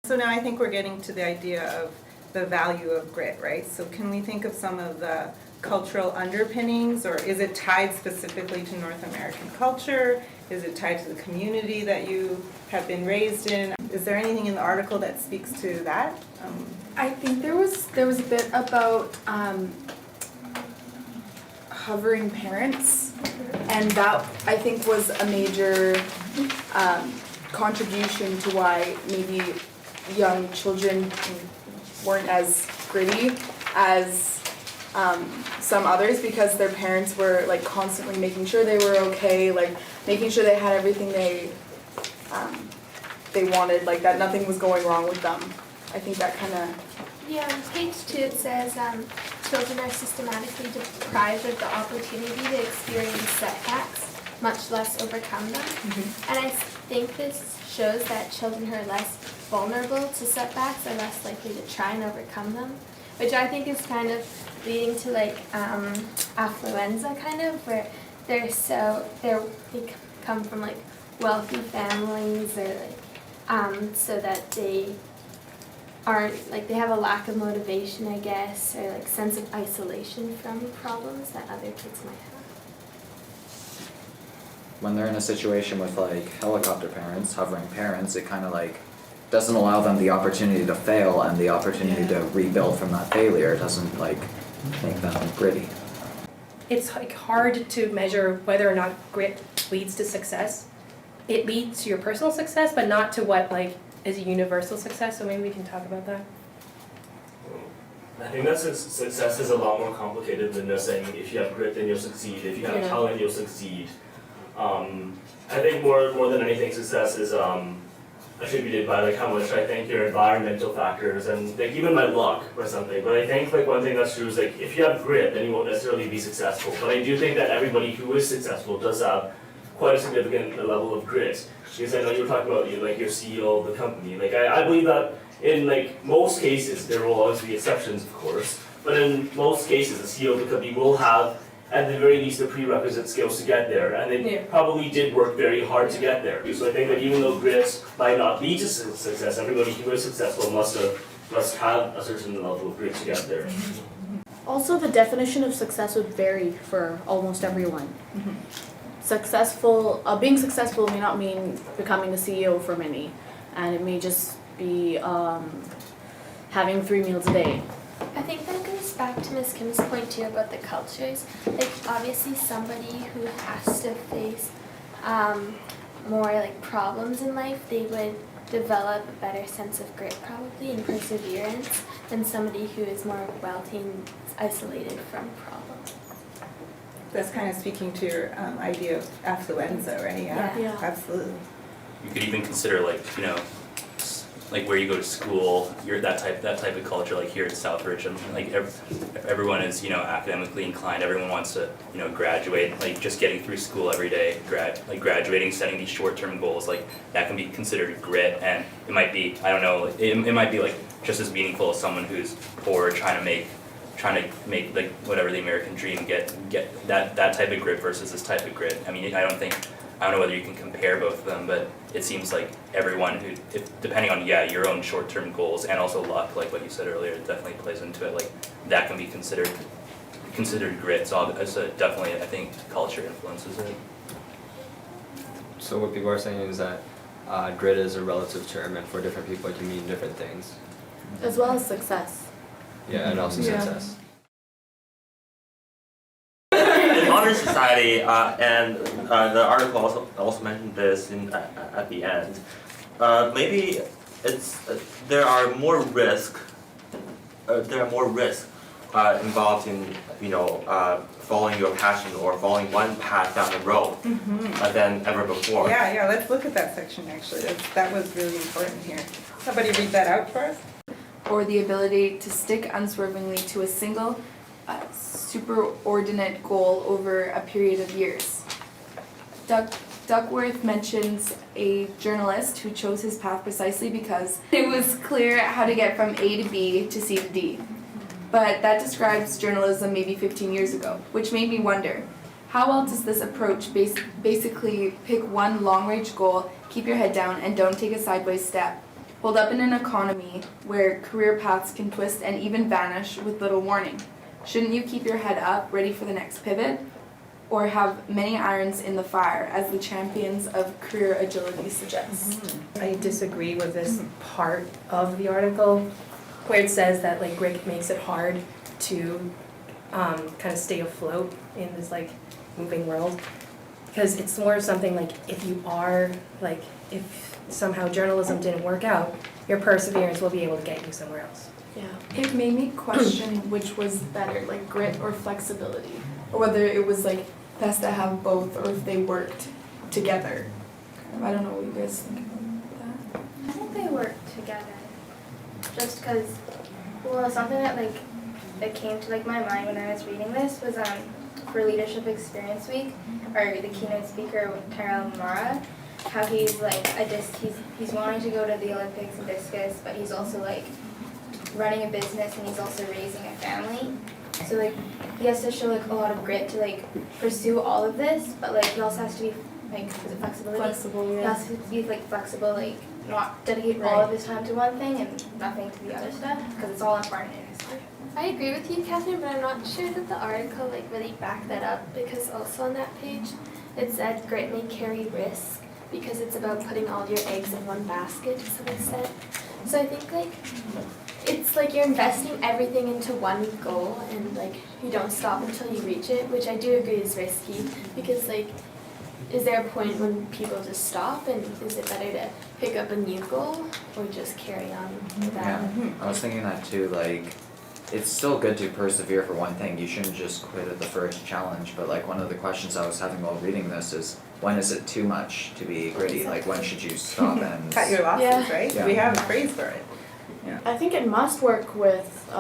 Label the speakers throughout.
Speaker 1: So now I think we're getting to the idea of the value of grit, right? So can we think of some of the cultural underpinnings, or is it tied specifically to North American culture? Is it tied to the community that you have been raised in? Is there anything in the article that speaks to that?
Speaker 2: I think there was a bit about hovering parents, and that I think was a major contribution to why maybe young children weren't as gritty as some others, because their parents were like constantly making sure they were okay, like making sure they had everything they wanted, like that nothing was going wrong with them. I think that kind of...
Speaker 3: Yeah, on page 2 it says children are systematically deprived of the opportunity to experience setbacks, much less overcome them. Mm-hmm. And I think this shows that children who are less vulnerable to setbacks are less likely to try and overcome them, which I think is kind of leading to like affluenza kind of, where they come from like wealthy families, or like so that they aren't, like they have a lack of motivation, I guess, or like sense of isolation from problems that other kids might have.
Speaker 4: When they're in a situation with like helicopter parents, hovering parents, it kind of like doesn't allow them the opportunity to fail and the opportunity to rebuild from that failure. It doesn't like make them gritty.
Speaker 5: It's like hard to measure whether or not grit leads to success. It leads to your personal success, but not to what like is a universal success. So maybe we can talk about that.
Speaker 6: I think that success is a lot more complicated than just saying if you have grit then you'll succeed, if you have talent you'll succeed. I think more than anything, success is attributed by like how much I think your environmental factors and like even my luck or something. But I think like one thing that's true is like if you have grit then you won't necessarily be successful. But I do think that everybody who is successful does have quite a significant level of grit. Because I know you were talking about like your CEO of the company. Like I believe that in like most cases, there will always be exceptions of course, but in most cases the CEO of the company will have at the very least the prerequisite skills to get there, and they probably did work very hard to get there. So I think that even though grit might not lead to success, everybody who is successful must have a certain level of grit to get there.
Speaker 7: Also, the definition of success would vary for almost everyone. Mm-hmm. Being successful may not mean becoming the CEO for many, and it may just be having 3 meals a day.
Speaker 3: I think that goes back to Ms. Kim's point too about the cultures. Like obviously somebody who has to face more like problems in life, they would develop a better sense of grit probably and perseverance than somebody who is more wealthy and isolated from problems.
Speaker 1: That's kind of speaking to your idea of affluenza, right?
Speaker 3: Yeah.
Speaker 1: Absolutely.
Speaker 8: You could even consider like, you know, like where you go to school, you're that type of culture, like here at Southridge, and like everyone is, you know, academically inclined. Everyone wants to, you know, graduate. Like just getting through school every day, graduating, setting these short-term goals, like that can be considered grit. And it might be, I don't know, it might be like just as meaningful as someone who's poor trying to make like whatever the American dream, get that type of grit versus this type of grit. I mean, I don't know whether you can compare both of them, but it seems like everyone who, depending on your own short-term goals and also luck, like what you said earlier, it definitely plays into it. Like that can be considered grit. So definitely, I think culture influences it.
Speaker 9: So what people are saying is that grit is a relative term, and for different people it can mean different things.
Speaker 7: As well as success.
Speaker 9: Yeah, and also success.
Speaker 10: In modern society, and the article also mentioned this at the end, maybe there are more risks involved in, you know, following your passion or following one path down the road than ever before.
Speaker 1: Yeah, let's look at that section actually. That was really important here. Somebody read that out for us?
Speaker 2: Or the ability to stick unswervingly to a single superordinate goal over a period of years. Duckworth mentions a journalist who chose his path precisely because it was clear how to get from A to B to C to D. But that describes journalism maybe 15 years ago, which made me wonder, how well does this approach basically pick one long-range goal, keep your head down, and don't take a sideways step? hold up in an economy where career paths can twist and even vanish with little warning. Shouldn't you keep your head up, ready for the next pivot? Or have many irons in the fire, as the champions of career agility suggest?
Speaker 5: I disagree with this part of the article where it says that like grit makes it hard to kind of stay afloat in this like moving world, because it's more something like if you are like if somehow journalism didn't work out, your perseverance will be able to get you somewhere else.
Speaker 2: Yeah. It made me question which was better, like grit or flexibility, or whether it was like best to have both, or if they worked together. I don't know what you guys think about that.
Speaker 11: I think they work together. Just because, well, something that like that came to like my mind when I was reading this was for Leadership Experience Week, or the keynote speaker Tyrell Mara, how he's like he's wanting to go to the Olympics in discus, but he's also like running a business and he's also raising a family. So like he has to show like a lot of grit to like pursue all of this, but like he also has to be like, is it flexibility?
Speaker 2: Flexible,
Speaker 11: He
Speaker 2: yeah.
Speaker 11: has to be like flexible, like not dedicate all of his time to one thing and nothing to the other stuff, because it's all important in his life.
Speaker 3: I agree with you, Catherine, but I'm not sure that the article like really backed that up, because also on that page it said grit may carry risk because it's about putting all your eggs in one basket to some extent. So I think like it's like you're investing everything into one goal and like you don't stop until you reach it, which I do agree is risky, because like is there a point when people just stop, and is it better to pick up a new goal or just carry on with that?
Speaker 4: Yeah, I was thinking that too, like, it's still good to persevere for one thing, you shouldn't just quit at the first challenge, but like one of the questions I was having while reading this is, when is it too much to be gritty, like when should you stop and
Speaker 1: Cut your losses,
Speaker 2: Yeah.
Speaker 1: right?
Speaker 4: Yeah.
Speaker 1: We have a phrase for it.
Speaker 7: I think it must work with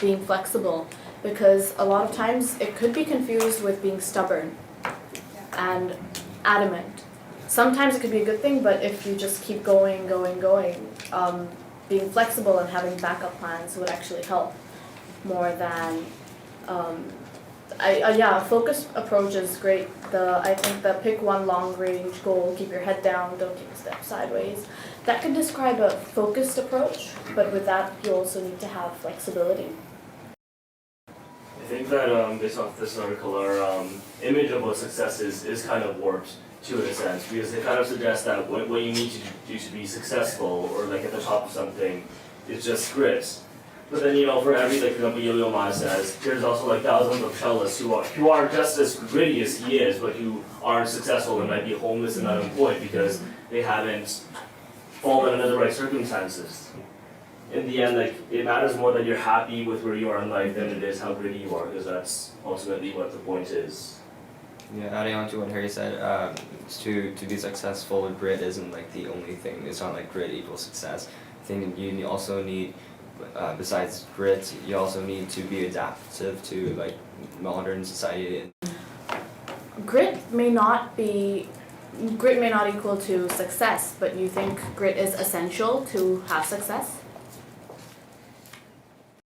Speaker 7: being flexible, because a lot of times it could be confused with being stubborn and adamant. Sometimes it could be a good thing, but if you just keep going, being flexible and having backup plans would actually help more than a focused approach is great. I think the pick one long range goal, keep your head down, don't take a step sideways. That could describe a focused approach, but with that you also need to have flexibility.
Speaker 6: I think that based off this article, our image of what success is kind of warped too, in a sense, because they kind of suggest that what you need to do to be successful or like at the top of something is just grit. But then, you know, for every, like, for example, Yo-Yo Ma says, there's also like thousands of cellists who are just as gritty as he is, but who aren't successful and might be homeless and unemployed because they haven't fallen under the right circumstances. In the end, like, it matters more that you're happy with where you are in life than it is how gritty you are, because that's ultimately what the point is.
Speaker 9: Yeah, adding on to what Harry said, to be successful, grit isn't like the only thing. It's not like grit equals success. I think you also need, besides grit, you also need to be adaptive to like modern society.
Speaker 7: Grit may not equal to success, but you think grit is essential to have success?